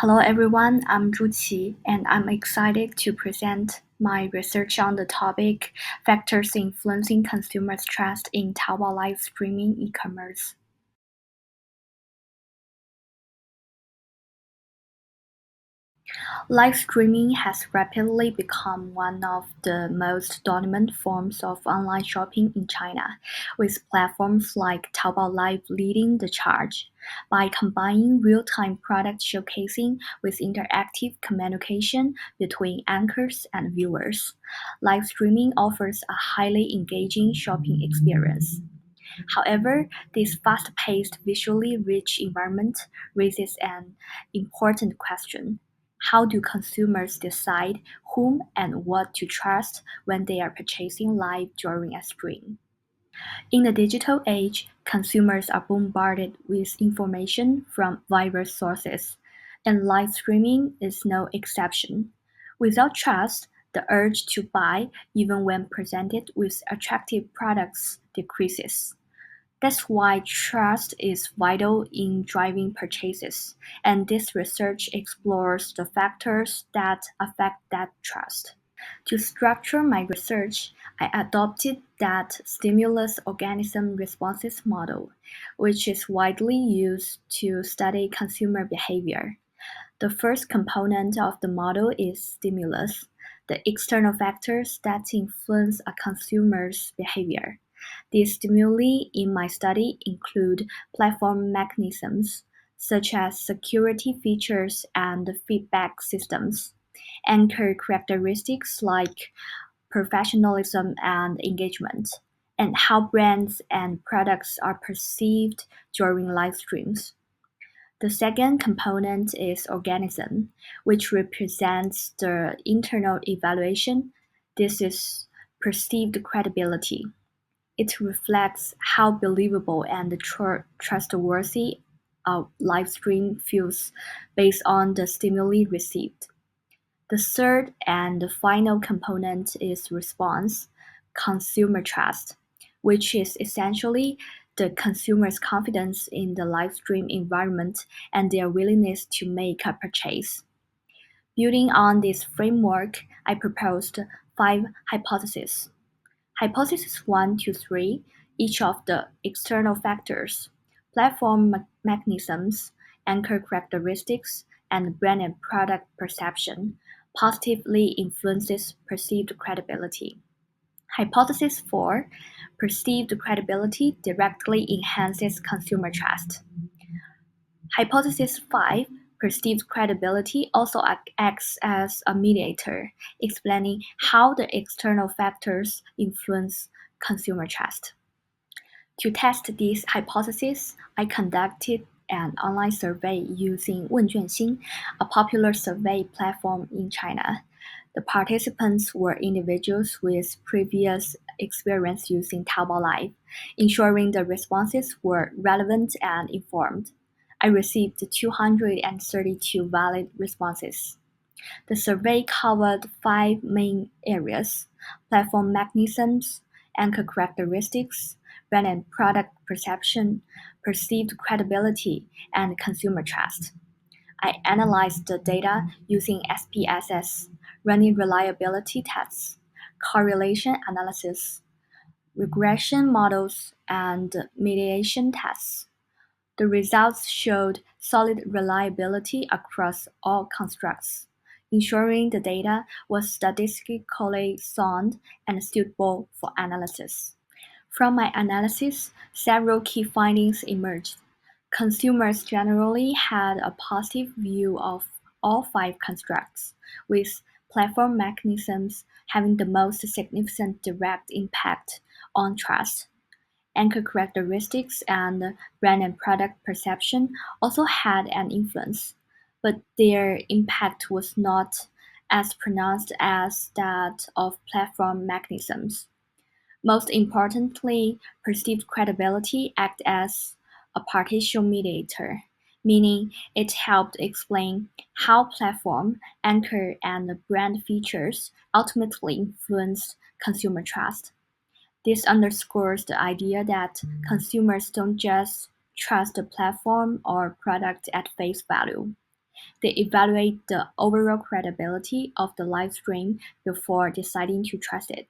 Hello everyone, I'm Zhu and I'm excited to present my research on the topic Factors Influencing Consumers' Trust in Taobao Live Streaming E-commerce. Live streaming has rapidly become one of the most dominant forms of online shopping in China, with platforms like Taobao Live leading the charge. By combining real-time product showcasing with interactive communication between anchors and viewers, live streaming offers a highly engaging shopping experience. However, this fast-paced, visually rich environment raises an important question. How do consumers decide whom and what to trust when they are purchasing live during a stream? In the digital age, consumers are bombarded with information from various sources, and live streaming is no exception. Without trust, the urge to buy, even when presented with attractive products, decreases. That's why trust is vital in driving purchases, and this research explores the factors that affect that trust. To structure my research, I adopted that stimulus organism responses model, which is widely used to study consumer behavior. The first component of the model is stimulus, the external factors that influence a consumer's behavior. The stimuli in my study include platform mechanisms, such as security features and feedback systems, anchor characteristics like professionalism and engagement, and how brands and products are perceived during live streams. The second component is organism, which represents the internal evaluation. This is perceived credibility. It reflects how believable and trustworthy a live stream feels based on the stimuli received. The third and final component is response, consumer trust, which is essentially the consumer's confidence in the live stream environment and their willingness to make a purchase. Building on this framework, I proposed 5 hypotheses. Hypothesis 1 to 3, each of the external factors, platform mechanisms, anchor characteristics, and brand and product perception, positively influences perceived credibility. Hypothesis 4, perceived credibility directly enhances consumer trust. Hypothesis 5, perceived credibility also acts as a mediator, explaining how the external factors influence consumer trust. To test these hypotheses, I conducted an online survey using 问卷星, a popular survey platform in China. The participants were individuals with previous experience using Taobao Live, ensuring the responses were relevant and informed. I received 232 valid responses. The survey covered 5 main areas: platform mechanisms, anchor characteristics, brand and product perception, perceived credibility, and consumer trust. I analyzed the data using SPSS, running reliability tests, correlation analysis, regression models, and mediation tests. The results showed solid reliability across all constructs, ensuring the data was statistically sound and suitable for analysis. From my analysis, several key findings emerged. Consumers generally had a positive view of all 5 constructs, with platform mechanisms having the most significant direct impact on trust. Anchor characteristics and brand and product perception also had an influence, but their impact was not as pronounced as that of platform mechanisms. Most importantly, perceived credibility acted as a partial mediator, meaning it helped explain how platform, anchor, and brand features ultimately influenced consumer trust. This underscores the idea that consumers don't just trust the platform or product at face value. They evaluate the overall credibility of the live stream before deciding to trust it.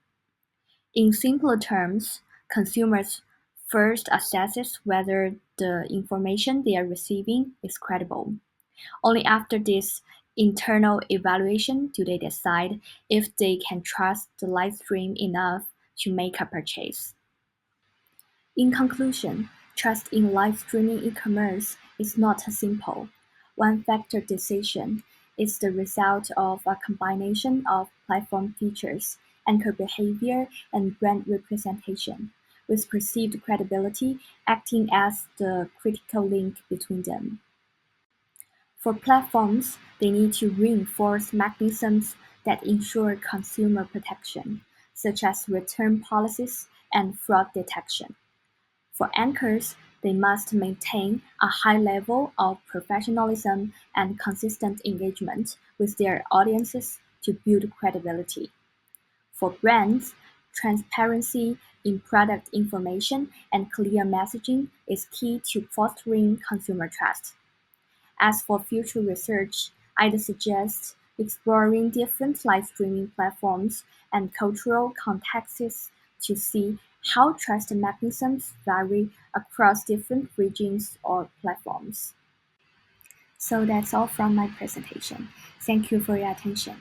In simpler terms, consumers first assesses whether the information they are receiving is credible. Only after this internal evaluation do they decide if they can trust the live stream enough to make a purchase. In conclusion, trust in live streaming e-commerce is not a simple, one-factor decision. It's the result of a combination of platform features, anchor behavior, and brand representation, with perceived credibility acting as the critical link between them. For platforms, they need to reinforce mechanisms that ensure consumer protection, such as return policies and fraud detection. For anchors, they must maintain a high level of professionalism and consistent engagement with their audiences to build credibility. For brands, transparency in product information and clear messaging is key to fostering consumer trust. As for future research, I'd suggest exploring different live streaming platforms and cultural contexts to see how trust mechanisms vary across different regions or platforms. So that's all from my presentation. Thank you for your attention.